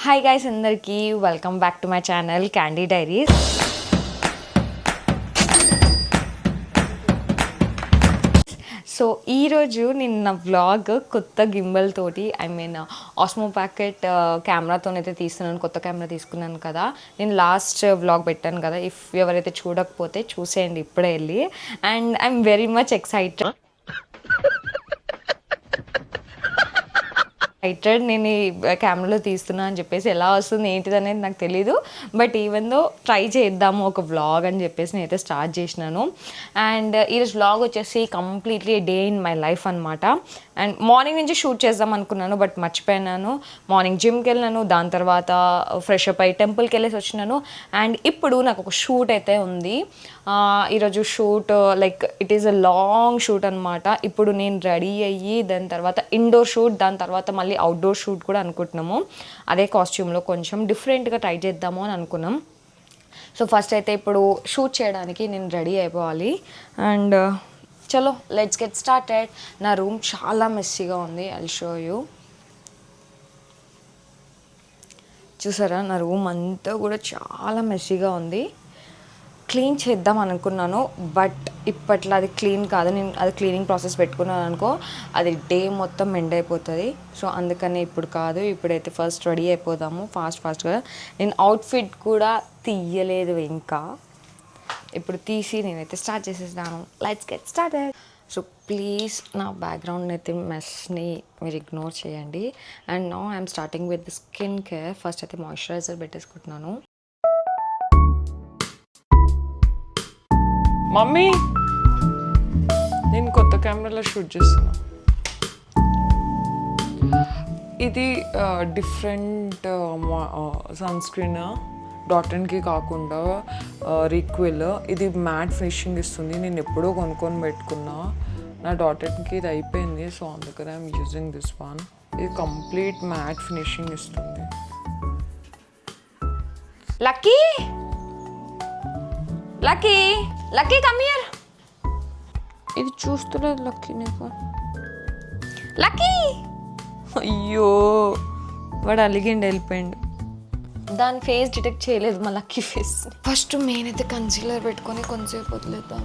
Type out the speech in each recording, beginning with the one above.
Hi guys అందరికీ welcome back to my channel candy diaries. So ఈరోజు నిన్న vlog కొత్త గింబల్ తోటి ఆస్మో ప్యాకెట్ కెమెరాతోనైతే తీస్తున్నాను. కొత్త కెమెరా తీసుకున్నాను కదా, నేను లాస్ట్ వ్లాగ్ పెట్టాను కదా. ఇఫ్ ఎవరైతే చూడకపోతే చూసేయండి ఇప్పుడే వెళ్ళి. And I'm very much excited. నేను ఈ కెమెరాలో తీస్తున్నా అని చెప్పేసి ఎలా వస్తుంది ఏంటిది అనేది నాకు తెలీదు. బట్ ఈవెన్ దో ట్రై చేద్దాము ఒక వ్లాగ్ అని చెప్పేసి నేనైతే స్టార్ట్ చేసినాను. అండ్ ఈరోజు వ్లాగ్ వచ్చేసి completely day in my life అనమాట. అండ్ మార్నింగ్ నుంచి షూట్ చేద్దాం అనుకున్నాను బట్ మర్చిపోయినాను. మార్నింగ్ జిమ్కి వెళ్ళినాను, దాని తర్వాత ఫ్రెష్ అప్ అయ్యి టెంపుల్కి వెళ్ళేసి వచ్చినాను. అండ్ ఇప్పుడు నాకు ఒక షూట్ అయితే ఉంది. ఈరోజు shoot like it is a long shoot అనమాట. ఇప్పుడు నేను రెడీ అయ్యి దాని తర్వాత ఇండోర్ షూట్, దాని తర్వాత మళ్ళీ అవుట్డోర్ షూట్ కూడా అనుకుంటున్నాము. అదే కాస్ట్యూమ్లో కొంచెం డిఫరెంట్గా ట్రై చేద్దాము అని అనుకున్నాం. సో ఫస్ట్ అయితే ఇప్పుడు షూట్ చేయడానికి నేను రెడీ అయిపోవాలి. అండ్ చలో లెట్స్ గెట్ స్టార్టెడ్. నా రూమ్ చాలా మెస్సీగా ఉంది. I'll show you. చూసారా, నా రూమ్ అంతా కూడా చాలా మెస్సీగా ఉంది. క్లీన్ చేద్దాం అనుకున్నాను బట్ ఇప్పట్లో అది క్లీన్ కాదు. నేను అది క్లీనింగ్ ప్రాసెస్ పెట్టుకున్నాను అనుకో, అది డే మొత్తం ఎండ్ అయిపోతుంది. సో అందుకని ఇప్పుడు కాదు, ఇప్పుడైతే ఫస్ట్ రెడీ అయిపోదాము ఫాస్ట్గా. నేను అవుట్ఫిట్ కూడా తీయలేదు ఇంకా, ఇప్పుడు తీసి నేనైతే స్టార్ట్ చేసేసాను. Let's get started. So please నా బ్యాక్గ్రౌండ్ అయితే మెస్ని మీరు ఇగ్నోర్ చేయండి. And now I'm starting with skin care. First అయితే మాయిశ్చరైజర్ పెట్టేసుకుంటున్నాను. మమ్మీ, నేను కొత్త కెమెరాలో షూట్ చేస్తున్నా. ఇది డిఫరెంట్ సన్ స్క్రీన్, డాటన్కి కాకుండా రీక్విల్. ఇది మ్యాట్ ఫినిషింగ్ ఇస్తుంది. నేను ఎప్పుడో కొనుక్కొని పెట్టుకున్నా, నా డాటన్కి ఇది అయిపోయింది. సో అందుకని ఐఎమ్ యూజింగ్ దిస్ వన్. ఇది కంప్లీట్ మ్యాట్ ఫినిషింగ్ ఇస్తుంది. Lucky lucky lucky come here. ఇది చూస్తలేదు లక్కీ నీకు. లక్కీ, అయ్యో వాడు అలిగిండి వెళ్ళిపోయిండు. దాని ఫేస్ డిటెక్ట్ చేయలేదు మా లక్కీ ఫేస్. ఫస్ట్ నేనైతే కన్సీలర్ పెట్టుకొని కొంచెంసేపు వదిలేద్దాం.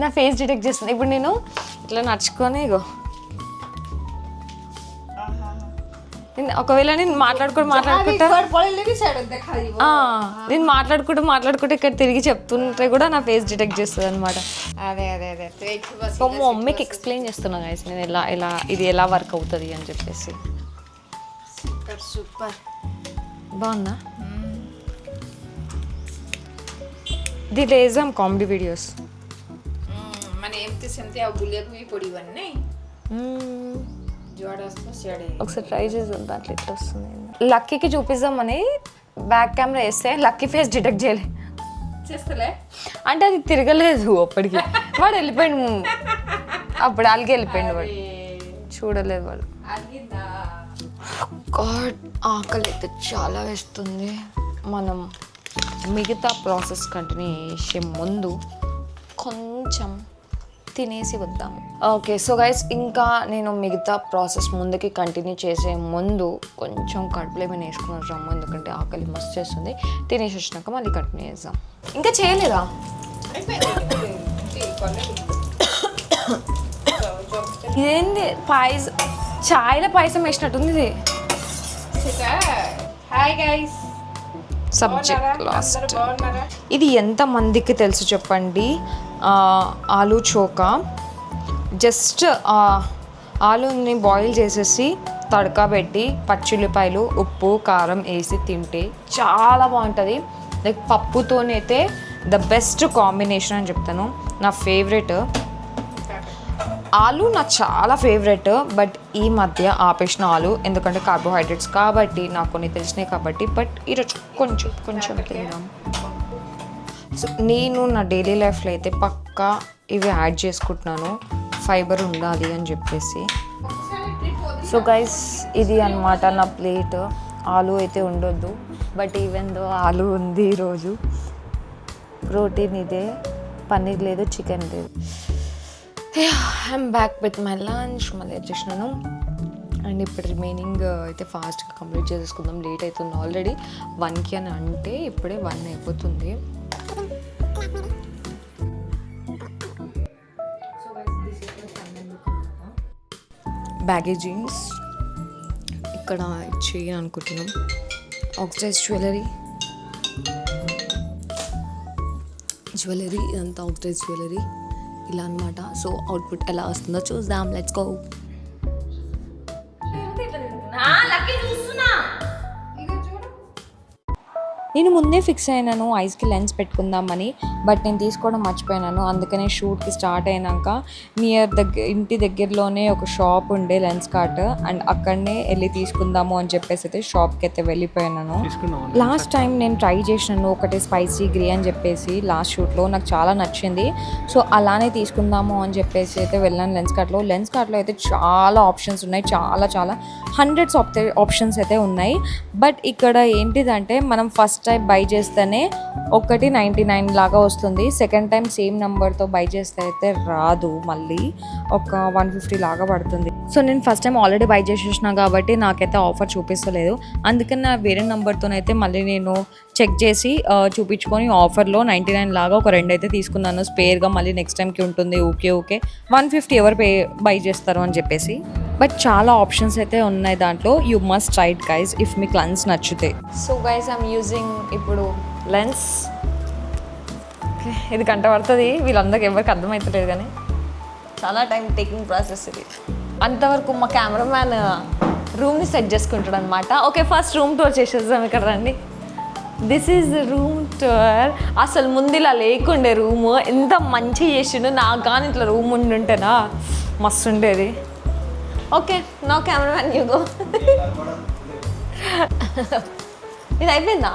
నా ఫేస్ డిటెక్ట్ చేస్తుంది. ఇప్పుడు నేను ఇట్లా నడుచుకొని ఇగో, ఒకవేళ నేను మాట్లాడుకుంటే ఇక్కడ తిరిగి చెప్తుంటే కూడా నా ఫేస్ డిటెక్ట్ చేస్తుంది అనమాట. సో మా మమ్మీకి ఎక్స్ప్లెయిన్ చేస్తున్నాను గైస్ నేను ఎలా ఇది ఎలా వర్క్ అవుతుంది అని చెప్పేసి. సూపర్ బాగుందా? దీంట్లో వేసాం కామెడీ వీడియోస్. ఒకసారి ట్రై చేద్దాం దాంట్లో ఎట్లా వస్తుంది. లక్కీకి చూపిద్దామని బ్యాక్ కెమెరా వేస్తే లక్కీ ఫేస్ డిటెక్ట్ చేయలే అంటే అది తిరగలేదు. అప్పటికి వాడు వెళ్ళిపోయాడు, అప్పుడు అలిగి వెళ్ళిపోయాడు వాడు, చూడలేదు వాడు. గాడ్ ఆకలి అయితే చాలా వేస్తుంది. మనం మిగతా ప్రాసెస్ కంటిన్యూ చేసే ముందు కొంచెం తినేసి వద్దాము. ఓకే సో గైస్, ఇంకా నేను మిగతా ప్రాసెస్ ముందుకి కంటిన్యూ చేసే ముందు కొంచెం కడుపులో ఏమైనా వేసుకుని వచ్చాము, ఎందుకంటే ఆకలి మస్తు చేస్తుంది. తినేసి వచ్చినాక మళ్ళీ కంటిన్యూ చేద్దాం. ఇంకా చేయలేదా? ఇదేంది పాయసం, చాయ్లో పాయసం వేసినట్టుంది ఇది. Hi guys, subject last. ఇది ఎంత మందికి తెలుసు చెప్పండి? ఆలూ చోకా. జస్ట్ ఆలూని బాయిల్ చేసేసి తడకా పెట్టి పచ్చిల్లిపాయలు ఉప్పు కారం వేసి తింటే చాలా బాగుంటుంది. లైక్ పప్పుతోనైతే ద బెస్ట్ కాంబినేషన్ అని చెప్తాను. నా ఫేవరెట్ ఆలు, నాకు చాలా ఫేవరెట్. బట్ ఈ మధ్య ఆపేసిన ఆలు, ఎందుకంటే కార్బోహైడ్రేట్స్ కాబట్టి నాకు కొన్ని తెలిసినాయి కాబట్టి. బట్ ఈరోజు కొంచెం తిందాం. సో నేను నా డైలీ లైఫ్లో అయితే పక్కా ఇవి యాడ్ చేసుకుంటున్నాను, ఫైబర్ ఉండాలి అని చెప్పేసి. సో గైస్, ఇది అన్నమాట నా ప్లేట్. ఆలు అయితే ఉండొద్దు, బట్ ఈవెన్ దో ఆలు ఉంది ఈరోజు. ప్రోటీన్ ఇదే, పన్నీర్ లేదు, చికెన్ లేదు. I'm back with my lunch. మళ్ళీ వచ్చేసినాను. అండ్ ఇప్పుడు రిమైనింగ్ అయితే ఫాస్ట్గా కంప్లీట్ చేసేసుకుందాం. లేట్ అవుతుంది ఆల్రెడీ 1కి అని అంటే ఇప్పుడే 1 అయిపోతుంది. బ్యాగీ జీన్స్ ఇక్కడ ఇచ్చేయి అనుకుంటున్నాం. ఆక్సిడైజ్ జ్యువెలరీ ఇదంతా ఆక్సిడైజ్ జ్యువెలరీ ఇలా అనమాట. సో అవుట్పుట్ ఎలా వస్తుందో చూద్దాం. Let's go. నేను ముందే ఫిక్స్ అయినాను ఐస్కి లెన్స్ పెట్టుకుందామని, బట్ నేను తీసుకోవడం మర్చిపోయినాను. అందుకనే షూట్కి స్టార్ట్ అయినాక ఇంటి దగ్గరలోనే ఒక షాప్ ఉండే లెన్స్ కార్ట్, అండ్ అక్కడనే వెళ్ళి తీసుకుందాము అని చెప్పేసి అయితే షాప్కి అయితే వెళ్ళిపోయినాను. లాస్ట్ టైం నేను ట్రై చేసినాను ఒకటి స్పైసీ గ్రే అని చెప్పేసి లాస్ట్ షూట్లో, నాకు చాలా నచ్చింది. సో అలానే తీసుకుందాము అని చెప్పేసి అయితే వెళ్ళాను లెన్స్ కార్ట్లో అయితే చాలా ఆప్షన్స్ ఉన్నాయి, చాలా హండ్రెడ్స్ ఆఫ్ ఆప్షన్స్ అయితే ఉన్నాయి. బట్ ఇక్కడ ఏంటిదంటే మనం ఫస్ట్ టైం బై చేస్తేనే ఒకటి 99 లాగా వస్తుంది. సెకండ్ టైం సేమ్ నెంబర్తో బై చేస్తే అయితే రాదు, మళ్ళీ ఒక 150 లాగా పడుతుంది. సో నేను ఫస్ట్ టైం ఆల్రెడీ బై చేసేసిన కాబట్టి నాకైతే ఆఫర్ చూపిస్తలేదు. అందుకని నా వేరే నెంబర్తోనైతే మళ్ళీ నేను చెక్ చేసి చూపించుకొని ఆఫర్లో 99 లాగా ఒక 2 అయితే తీసుకున్నాను స్పేర్గా. మళ్ళీ నెక్స్ట్ టైంకి ఉంటుంది. ఓకే 150 ఎవరు బై చేస్తారు అని చెప్పేసి. బట్ చాలా ఆప్షన్స్ అయితే ఉన్నాయి దాంట్లో. You must try it guys if మీకు లెన్స్ నచ్చితే. సో గైస్ ఐమ్ యూజింగ్ ఇప్పుడు లెన్స్. ఇది గంట పడుతుంది, వీళ్ళందరికీ ఎవరికి అర్థమవుతలేదు కానీ చాలా టైం టేకింగ్ ప్రాసెస్ ఇది. అంతవరకు మా కెమెరామ్యాన్ రూమ్ని సెట్ చేసుకుంటాడు అనమాట. ఓకే ఫస్ట్ రూమ్ టూర్ చేసేద్దాం. ఇక్కడ రండి. This is room tour. అసలు ముందు ఇలా లేకుండే రూమ్, ఎంత మంచిగా చేసిండు. నాకు కానీ ఇట్లా రూమ్ ఉండుంటేనా మస్తు ఉండేది. ఓకే నా కెమెరామ్యాన్ యూ గో. ఇది అయిపోయిందా?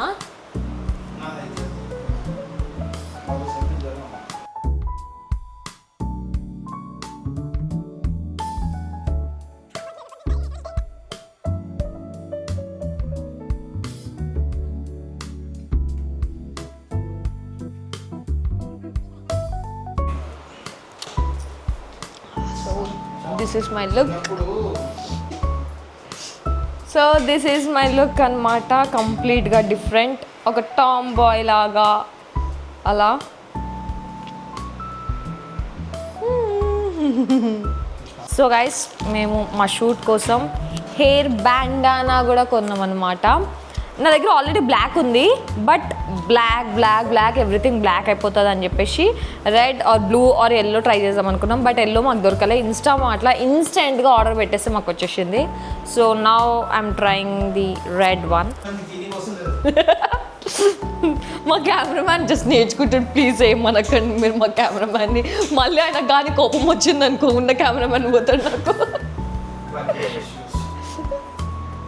This is my look. So this is my look అనమాట. కంప్లీట్గా డిఫరెంట్, ఒక టామ్ బాయ్ లాగా అలా. సో గైస్ మేము మా షూట్ కోసం హెయిర్ బ్యాండానా కూడా కొన్నాం అనమాట. నా దగ్గర ఆల్రెడీ బ్లాక్ ఉంది, బట్ బ్లాక్ ఎవ్రీథింగ్ బ్లాక్ అయిపోతుంది అని చెప్పేసి red or blue or yellow try చేద్దాం అనుకున్నాం. బట్ ఎల్లో మాకు దొరకలే. ఇన్స్టామార్ట్లో ఇన్స్టెంట్గా ఆర్డర్ పెట్టేస్తే మాకు వచ్చేసింది. So now I'm trying the red one. మా కెమెరామ్యాన్ జస్ట్ నేర్చుకుంటాడు. ప్లీజ్ ఏమనకండి మీరు మా కెమెరామ్యాన్ని. మళ్ళీ ఆయన కానీ కోపం వచ్చింది అనుకో, ఉన్న కెమెరామ్యాన్ పోతాడు నాకు.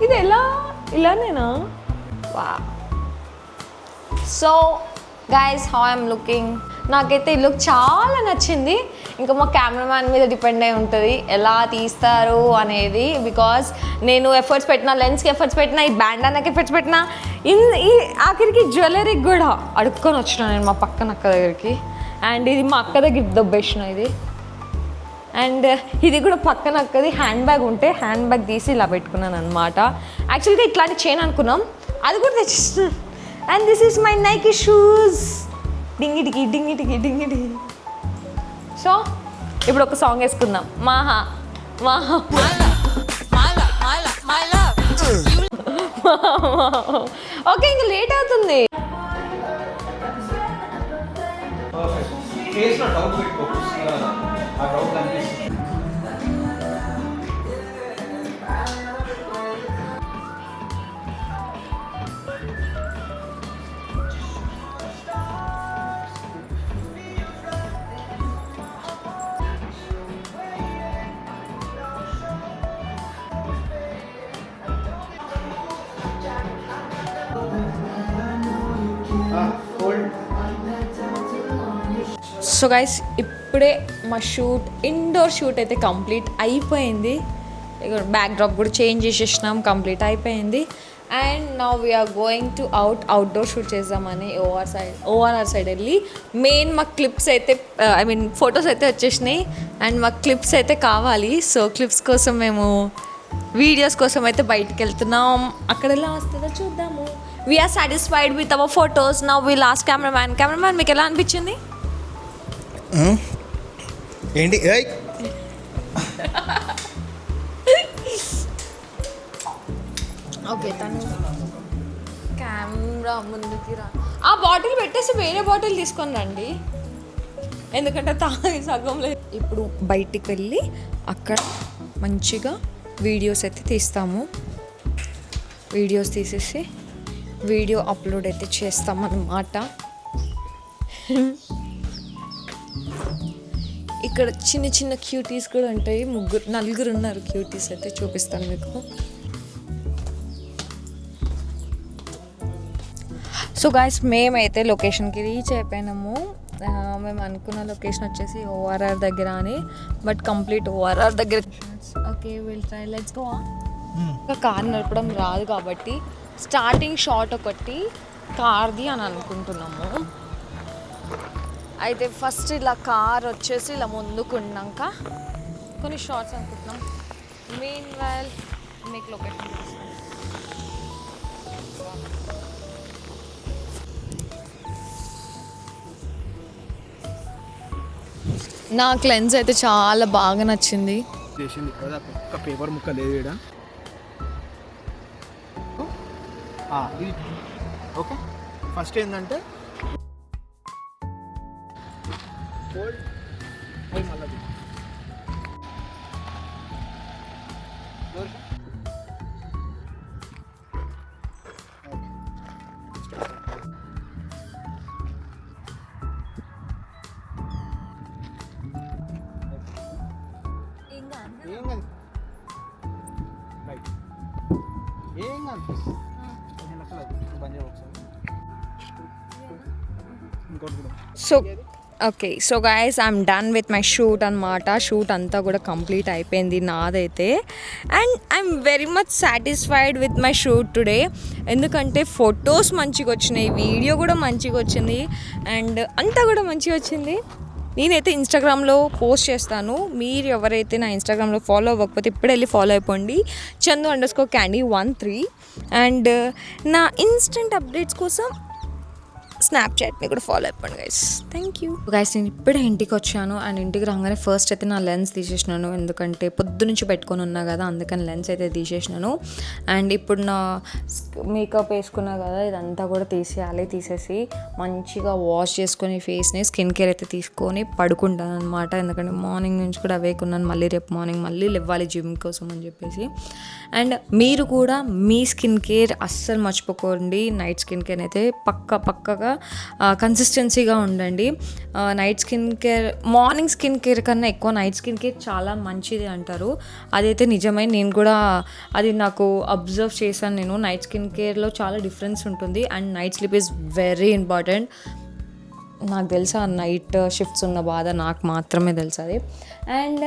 ఇది ఎలా ఇలానేనా? So guys how I'm looking. నాకైతే ఈ లుక్ చాలా నచ్చింది. ఇంకా మా కెమెరామ్యాన్ మీద డిపెండ్ అయి ఉంటుంది ఎలా తీస్తారు అనేది. బికాస్ నేను ఎఫర్ట్స్ పెట్టినా, లెన్స్కి ఎఫర్ట్స్ పెట్టినా, ఈ బ్యాండానాకి ఎఫర్ట్స్ పెట్టినా, ఈ ఆఖరికి జ్యువెలరీకి కూడా అడుక్కొని వచ్చిన నేను మా పక్కన అక్క దగ్గరికి. అండ్ ఇది మా అక్క దగ్గర దొబ్బేసిన ఇది. అండ్ ఇది కూడా పక్కన అక్కది హ్యాండ్ బ్యాగ్ ఉంటే హ్యాండ్ బ్యాగ్ తీసి ఇలా పెట్టుకున్నాను అనమాట. యాక్చువల్గా ఇట్లాంటి చైన్ అనుకున్నాం, అది కూడా తెచ్చిస్తున్నాను. And this is my Nike shoes. డింగిటికి. సో ఇప్పుడు ఒక సాంగ్ వేసుకుందాం. మాహా ఓకే ఇంకా లేట్ అవుతుంది. సో గైస్ ఇప్పుడే మా షూట్, ఇండోర్ షూట్ అయితే కంప్లీట్ అయిపోయింది. ఇక బ్యాక్ డ్రాప్ కూడా చేంజ్ చేసేసినాం, కంప్లీట్ అయిపోయింది. And now we're going to outdoor shoot చేద్దామని ఓఆర్ఆర్ సైడ్ వెళ్ళి మెయిన్ మాకు క్లిప్స్ అయితే ఐ మీన్ ఫొటోస్ అయితే వచ్చేసినాయి అండ్ మాకు క్లిప్స్ అయితే కావాలి. సో క్లిప్స్ కోసం మేము వీడియోస్ కోసం అయితే బయటకు వెళ్తున్నాం. అక్కడ ఎలా వస్తుందో చూద్దాము. We are satisfied with our photos. Now we last cameraman మీకు ఎలా అనిపించింది? ఏంటి ఓకే తను కెమెరా ముందుకి రా. ఆ బాటిల్ పెట్టేసి వేరే బాటిల్ తీసుకొని రండి, ఎందుకంటే తాగి సగంలో. ఇప్పుడు బయటికి వెళ్ళి అక్కడ మంచిగా వీడియోస్ అయితే తీస్తాము. వీడియోస్ తీసేసి వీడియో అప్లోడ్ అయితే చేస్తాం అన్నమాట. ఇక్కడ చిన్న చిన్న క్యూటీస్ కూడా ఉంటాయి. నలుగురు ఉన్నారు క్యూటీస్ అయితే, చూపిస్తాను మీకు. సో గాయస్ మేమైతే లొకేషన్కి రీచ్ అయిపోయినాము. మేము అనుకున్న లొకేషన్ వచ్చేసి ఓఆర్ఆర్ దగ్గర అని, బట్ కంప్లీట్ ఓఆర్ఆర్ దగ్గర. Okay will try, let's go. ఇంకా కార్ నడపడం రాదు కాబట్టి స్టార్టింగ్ షాట్ ఒకటి కార్ది అని అనుకుంటున్నాము. అయితే ఫస్ట్ ఇలా కార్ వచ్చేసి ఇలా ముందుకున్నాక కొన్ని షార్ట్స్ అనుకుంటున్నాం. మెయిన్ వెల్ మీకు లొకేషన్ నాకు లెన్స్ అయితే చాలా బాగా నచ్చింది. ఒక్క పేపర్ ముక్క లేదు ఈడ. ఇది ఓకే. ఫస్ట్ ఏంటంటే so guys I'm done with my shoot అనమాట. షూట్ అంతా కూడా కంప్లీట్ అయిపోయింది నాదైతే. And I'm very much satisfied with my shoot today. ఎందుకంటే ఫొటోస్ మంచిగా వచ్చినాయి, వీడియో కూడా మంచిగా వచ్చింది, అండ్ అంతా కూడా మంచిగా వచ్చింది. నేనైతే ఇన్స్టాగ్రామ్లో పోస్ట్ చేస్తాను. మీరు ఎవరైతే నా ఇన్స్టాగ్రామ్లో ఫాలో అవ్వకపోతే ఇప్పుడే వెళ్ళి ఫాలో అయిపోండి, chandu_candy13. అండ్ నా ఇన్స్టెంట్ అప్డేట్స్ కోసం స్నాప్చాట్ని కూడా ఫాలో అయిపోండి గైస్. Thank you guys. నేను ఇప్పుడే ఇంటికి వచ్చాను అండ్ ఇంటికి రాగానే ఫస్ట్ అయితే నా లెన్స్ తీసేసినాను, ఎందుకంటే పొద్దు నుంచి పెట్టుకొని ఉన్నా కదా, అందుకని లెన్స్ అయితే తీసేసినాను. అండ్ ఇప్పుడు నా మేకప్ వేసుకున్నా కదా, ఇదంతా కూడా తీసేయాలి. తీసేసి మంచిగా వాష్ చేసుకొని ఫేస్ని, స్కిన్ కేర్ అయితే తీసుకొని పడుకుంటాను అనమాట. ఎందుకంటే మార్నింగ్ నుంచి కూడా అవేకున్నాను, మళ్ళీ రేపు మార్నింగ్ మళ్ళీ లేవాలి జిమ్ కోసం అని చెప్పేసి. అండ్ మీరు కూడా మీ స్కిన్ కేర్ అస్సలు మర్చిపోకండి. నైట్ స్కిన్ కేర్ అయితే పక్కగా కన్సిస్టెన్సీగా ఉండండి. Night skin care morning skin care కన్నా ఎక్కువ నైట్ స్కిన్ కేర్ చాలా మంచిది అంటారు. అదైతే నిజమే, నేను కూడా అది నాకు అబ్జర్వ్ చేశాను. నేను నైట్ స్కిన్ కేర్లో చాలా డిఫరెన్స్ ఉంటుంది. And night sleep is very important. నాకు తెలుసా నైట్ షిఫ్ట్స్ ఉన్న బాధ నాకు మాత్రమే తెలుసు అది. అండ్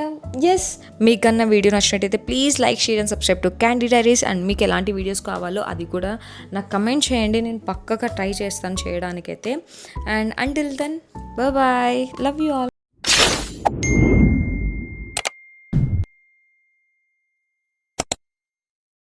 ఎస్, మీకన్నా వీడియో నచ్చినట్టయితే please like, share and subscribe to candy diaries. And మీకు ఎలాంటి వీడియోస్ కావాలో అది కూడా నాకు కమెంట్ చేయండి, నేను పక్కగా ట్రై చేస్తాను చేయడానికైతే. And until then bye, love you all.